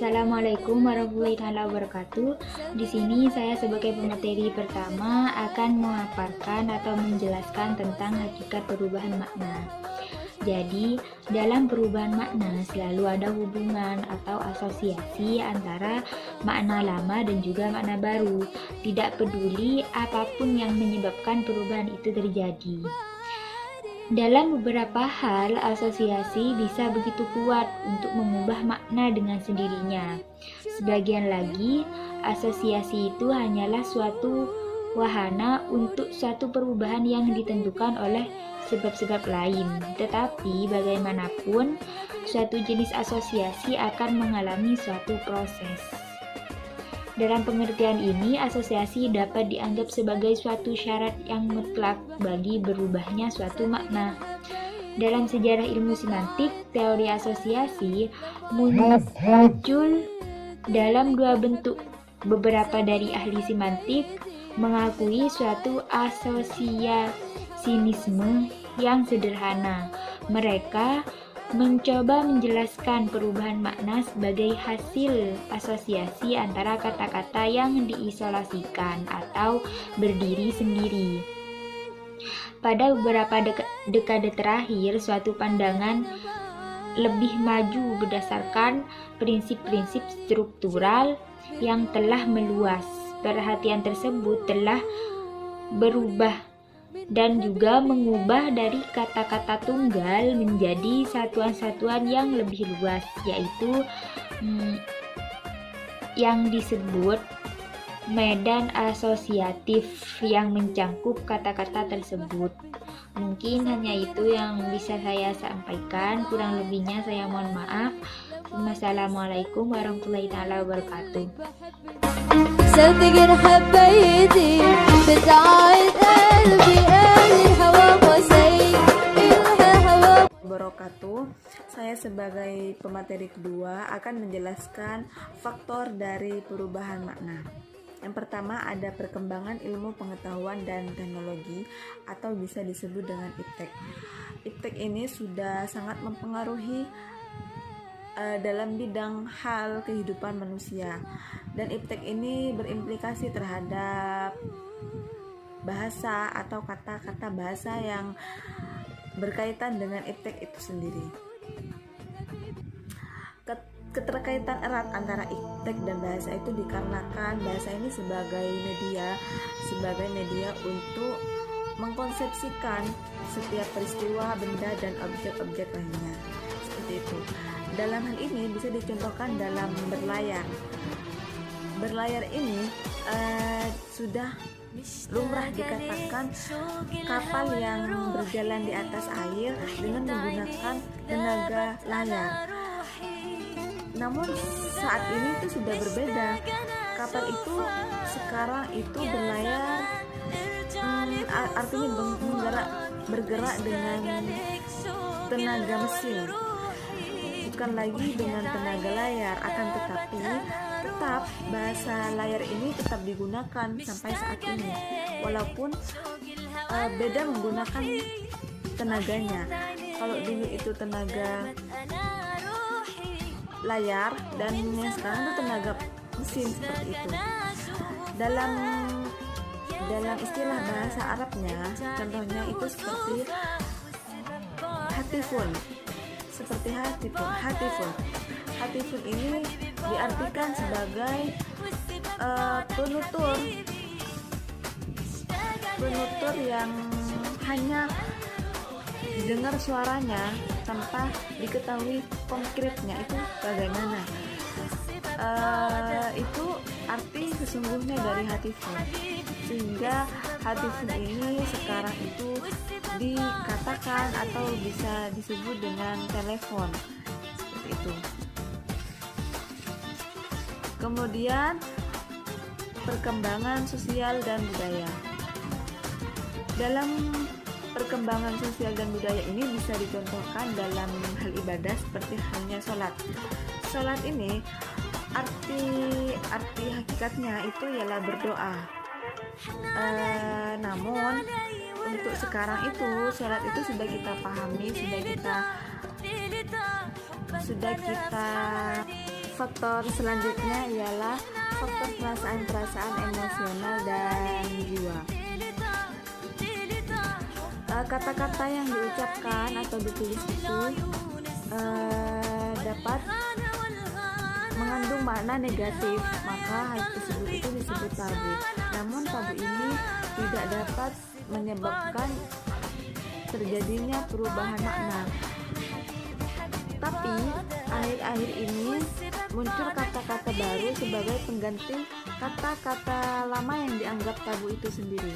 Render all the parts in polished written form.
Assalamualaikum warahmatullahi wabarakatuh. Di sini saya sebagai pemateri pertama akan memaparkan atau menjelaskan tentang hakikat perubahan makna. Jadi, dalam perubahan makna selalu ada hubungan atau asosiasi antara makna lama dan juga makna baru. Tidak peduli apapun yang menyebabkan perubahan itu terjadi. Dalam beberapa hal, asosiasi bisa begitu kuat untuk mengubah makna dengan sendirinya. Sebagian lagi, asosiasi itu hanyalah suatu wahana untuk suatu perubahan yang ditentukan oleh sebab-sebab lain. Tetapi bagaimanapun, suatu jenis asosiasi akan mengalami suatu proses. Dalam pengertian ini, asosiasi dapat dianggap sebagai suatu syarat yang mutlak bagi berubahnya suatu makna. Dalam sejarah ilmu semantik, teori asosiasi muncul dalam dua bentuk. Beberapa dari ahli semantik mengakui suatu asosiasinisme yang sederhana. Mereka mencoba menjelaskan perubahan makna sebagai hasil asosiasi antara kata-kata yang diisolasikan atau berdiri sendiri. Pada beberapa dekade terakhir, suatu pandangan lebih maju berdasarkan prinsip-prinsip struktural yang telah meluas. Perhatian tersebut telah berubah dan juga mengubah dari kata-kata tunggal menjadi satuan-satuan yang lebih luas, yaitu yang disebut medan asosiatif yang mencangkup kata-kata tersebut. Mungkin hanya itu yang bisa saya sampaikan, kurang lebihnya saya mohon maaf. Wassalamualaikum warahmatullahi wabarakatuh. صدق حبيتي بتعايد قلبي الهوى وسيل الهوى wabarakatuh. Saya sebagai pemateri kedua akan menjelaskan faktor dari perubahan makna. Yang pertama ada perkembangan ilmu pengetahuan dan teknologi atau bisa disebut dengan iptek. Iptek ini sudah sangat mempengaruhi dalam bidang hal kehidupan manusia, dan iptek ini berimplikasi terhadap bahasa atau kata-kata bahasa yang berkaitan dengan iptek itu sendiri. Keterkaitan erat antara iptek dan bahasa itu dikarenakan bahasa ini sebagai media untuk mengkonsepsikan setiap peristiwa, benda, dan objek-objek lainnya. Seperti itu. Dalam hal ini bisa dicontohkan dalam berlayar. Berlayar ini sudah lumrah dikatakan kapal yang berjalan di atas air dengan menggunakan tenaga layar. Namun saat ini itu sudah berbeda. Kapal itu sekarang itu berlayar, artinya bergerak dengan tenaga mesin, bukan lagi dengan tenaga layar. Akan tetapi tetap bahasa layar ini tetap digunakan sampai saat ini, walaupun beda menggunakan tenaganya. Kalau dulu itu tenaga layar dan yang sekarang itu tenaga mesin, seperti itu. Dalam istilah bahasa Arabnya, contohnya itu seperti hatifun. Hatifun ini diartikan sebagai penutur yang hanya didengar suaranya tanpa diketahui konkretnya itu bagaimana. Itu arti sesungguhnya dari hatifun, sehingga hatifun ini sekarang itu dikatakan atau bisa disebut dengan telepon, seperti itu. Kemudian perkembangan sosial dan budaya. Dalam perkembangan sosial dan budaya ini bisa dicontohkan dalam hal ibadah seperti halnya sholat. Sholat ini arti hakikatnya itu ialah berdoa. Namun untuk sekarang itu sholat itu sudah kita pahami, sudah kita faktor selanjutnya ialah faktor perasaan emosional dan jiwa. Kata-kata yang diucapkan atau ditulis itu dapat mengandung makna negatif, maka hal tersebut itu disebut tabu. Namun tabu ini tidak dapat menyebabkan terjadinya perubahan makna. Tapi akhir-akhir ini muncul kata-kata baru sebagai pengganti kata-kata lama yang dianggap tabu itu sendiri.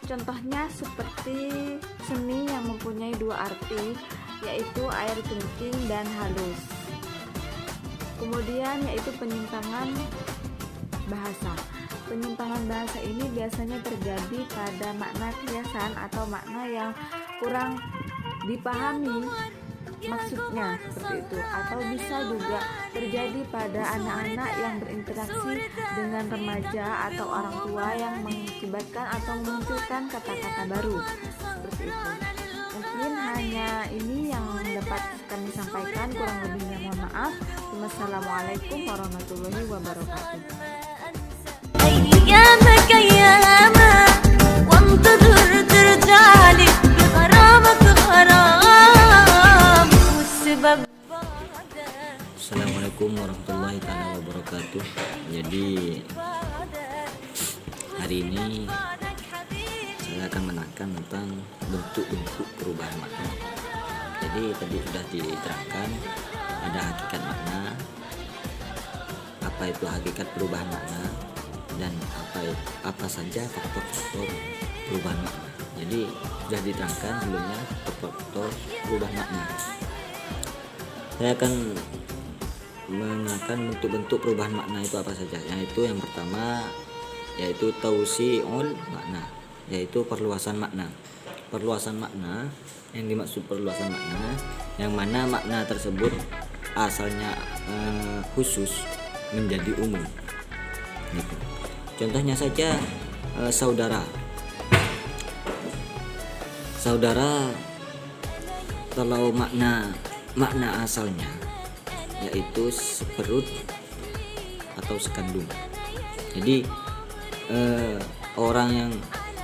Contohnya seperti seni yang mempunyai dua arti, yaitu air kencing dan halus. Kemudian yaitu penyimpangan bahasa. Penyimpangan bahasa ini biasanya terjadi pada makna kiasan atau makna yang kurang dipahami maksudnya, seperti itu. Atau bisa juga terjadi pada anak-anak yang berinteraksi dengan remaja atau orang tua yang mengakibatkan atau memunculkan kata-kata baru, seperti itu. Mungkin hanya ini yang dapat kami sampaikan, kurang lebihnya mohon maaf. Wassalamualaikum warahmatullahi wabarakatuh. أيامك أياما وانتظر ترجع لي بغرامك غرام والسبب. Assalamualaikum warahmatullahi wabarakatuh. Jadi hari ini saya akan menerangkan tentang bentuk-bentuk perubahan makna. Jadi tadi sudah diterangkan ada hakikat makna, apa itu hakikat perubahan makna, dan apa saja faktor-faktor perubahan makna. Jadi sudah diterangkan sebelumnya faktor perubahan makna. Saya akan menerangkan bentuk-bentuk perubahan makna itu apa saja. Yaitu yang pertama yaitu tausi'ul makna, yaitu perluasan makna. Perluasan makna, yang dimaksud perluasan makna, yang mana makna tersebut asalnya khusus menjadi umum. Gitu. Contohnya saja saudara. Saudara kalau makna asalnya yaitu seperut atau sekandung. Jadi orang yang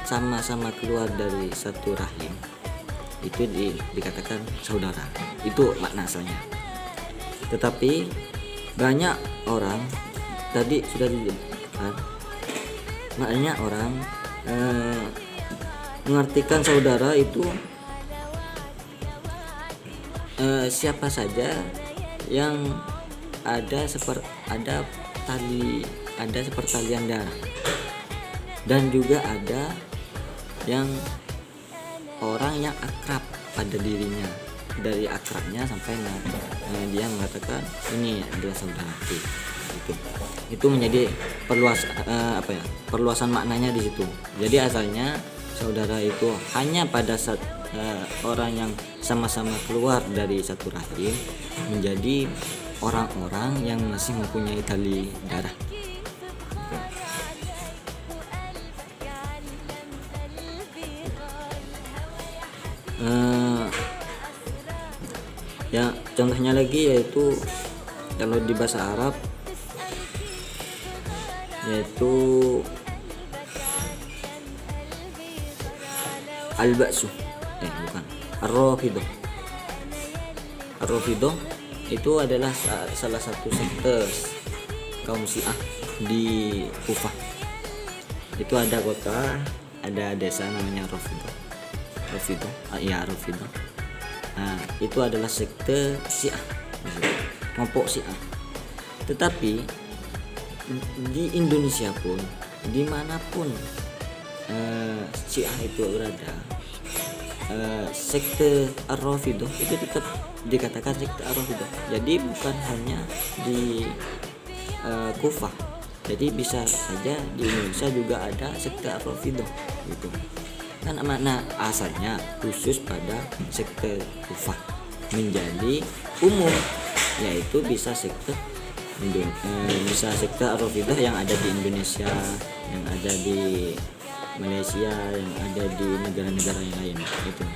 sama-sama keluar dari satu rahim itu dikatakan saudara. Itu makna asalnya. Tetapi banyak orang tadi sudah disebutkan, maknanya orang mengartikan saudara itu siapa saja yang ada sepertalian darah, dan juga ada yang orang yang akrab pada dirinya, dari akrabnya sampai dia mengatakan ini adalah saudaraku. Itu menjadi perluasan maknanya di situ. Jadi asalnya saudara itu hanya pada saat orang yang sama-sama keluar dari satu rahim menjadi orang-orang yang masih mempunyai tali darah. Ya, contohnya lagi yaitu kalau di bahasa Arab yaitu al-ba'su, bukan, ar-rafidah. Ar-rafidah itu adalah salah satu sekte kaum Syiah di Kufah. Itu ada kota, ada desa namanya Rafidah. Nah, itu adalah sekte Syiah, kelompok Syiah. Tetapi di Indonesia pun, dimanapun Syiah itu berada, sekte Ar-Rafidah itu tetap dikatakan sekte Ar-Rafidah. Jadi bukan hanya di Kufah, jadi bisa saja di Indonesia juga ada sekte Ar-Rafidah gitu. Kan makna asalnya khusus pada sekte Kufah menjadi umum, yaitu bisa sekte Ar-Rafidah yang ada di Indonesia, yang ada di Malaysia, yang ada di negara-negara yang lain gitu.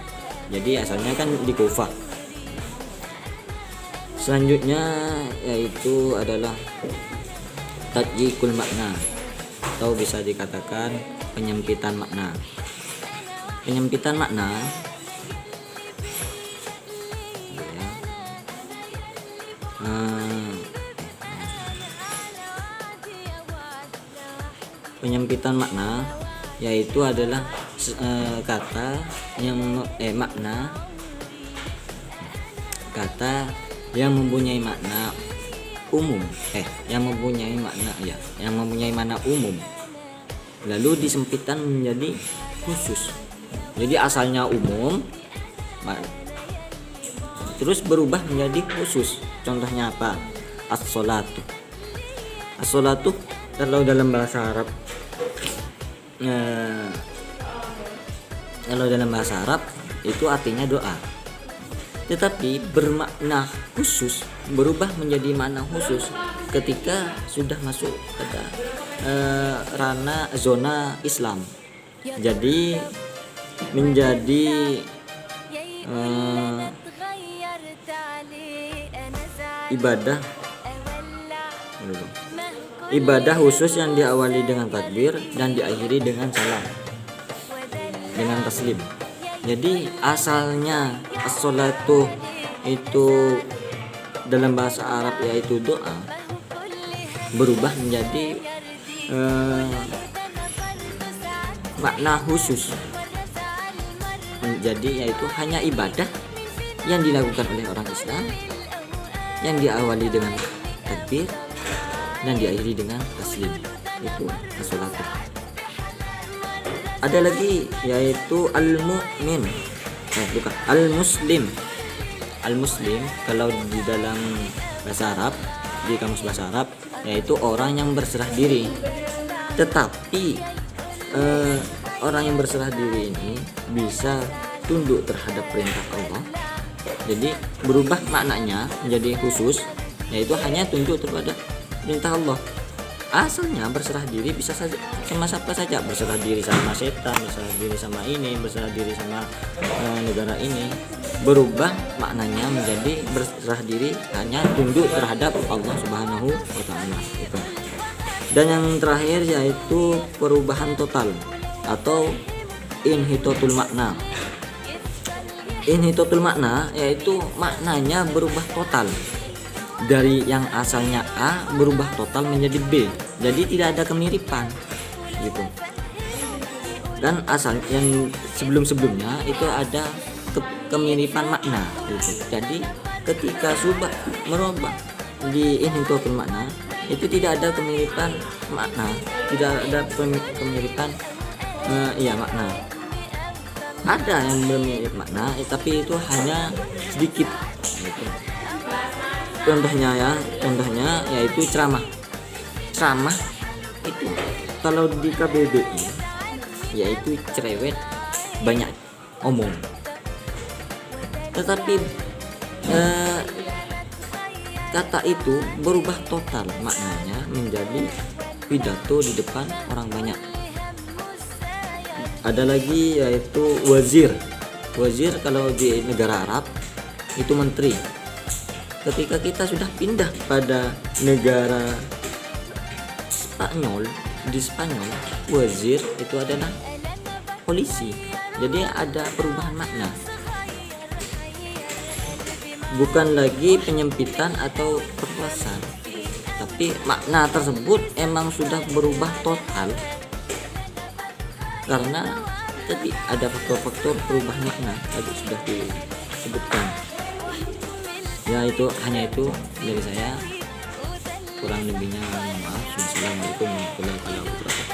Jadi asalnya kan di Kufah. Selanjutnya yaitu adalah tadyiqul makna, atau bisa dikatakan penyempitan makna. Penyempitan makna penyempitan makna yaitu adalah kata yang mempunyai makna umum yang mempunyai makna umum lalu disempitkan menjadi khusus. Jadi asalnya umum terus berubah menjadi khusus. Contohnya apa? As-sholatu. As-sholatu kalau dalam bahasa Arab itu artinya doa, tetapi bermakna khusus, berubah menjadi makna khusus ketika sudah masuk pada ranah zona Islam. Jadi menjadi ibadah khusus yang diawali dengan takbir dan diakhiri dengan salam, dengan taslim. Jadi asalnya as-sholatu itu dalam bahasa Arab yaitu doa, berubah menjadi makna khusus, jadi yaitu hanya ibadah yang dilakukan oleh orang Islam, yang diawali dengan takbir dan diakhiri dengan taslim. Itu as-sholatu. Ada lagi yaitu al-mu'min, al-muslim. Al-muslim kalau di dalam bahasa Arab, di kamus bahasa Arab, yaitu orang yang berserah diri. Tetapi orang yang berserah diri ini bisa tunduk terhadap perintah Allah. Jadi berubah maknanya menjadi khusus, yaitu hanya tunduk terhadap perintah Allah. Asalnya berserah diri bisa saja sama siapa saja, berserah diri sama setan, berserah diri sama ini, berserah diri sama negara ini. Berubah maknanya menjadi berserah diri hanya tunduk terhadap Allah Subhanahu wa taala. Dan yang terakhir yaitu perubahan total atau inhitotul makna. Inhitotul makna yaitu maknanya berubah total. Dari yang asalnya A berubah total menjadi B, jadi tidak ada kemiripan gitu. Dan asal yang sebelumnya itu ada kemiripan makna gitu. Jadi ketika subah merubah di inhitotul makna itu tidak ada kemiripan makna, tidak ada kemiripan makna. Ada yang bermirip makna, tapi itu hanya sedikit gitu. Contohnya yaitu ceramah. Ceramah itu kalau di KBBI yaitu cerewet, banyak omong. Tetapi kata itu berubah total maknanya menjadi pidato di depan orang banyak. Ada lagi yaitu wazir. Wazir kalau di negara Arab itu menteri. Ketika kita sudah pindah pada negara Spanyol, di Spanyol wazir itu adalah polisi. Jadi ada perubahan makna, bukan lagi penyempitan atau perluasan, tapi makna tersebut emang sudah berubah total karena tadi ada faktor-faktor perubahan makna tadi sudah disebutkan. Ya itu hanya itu dari saya, kurang lebihnya mohon maaf. Assalamualaikum warahmatullahi wabarakatuh.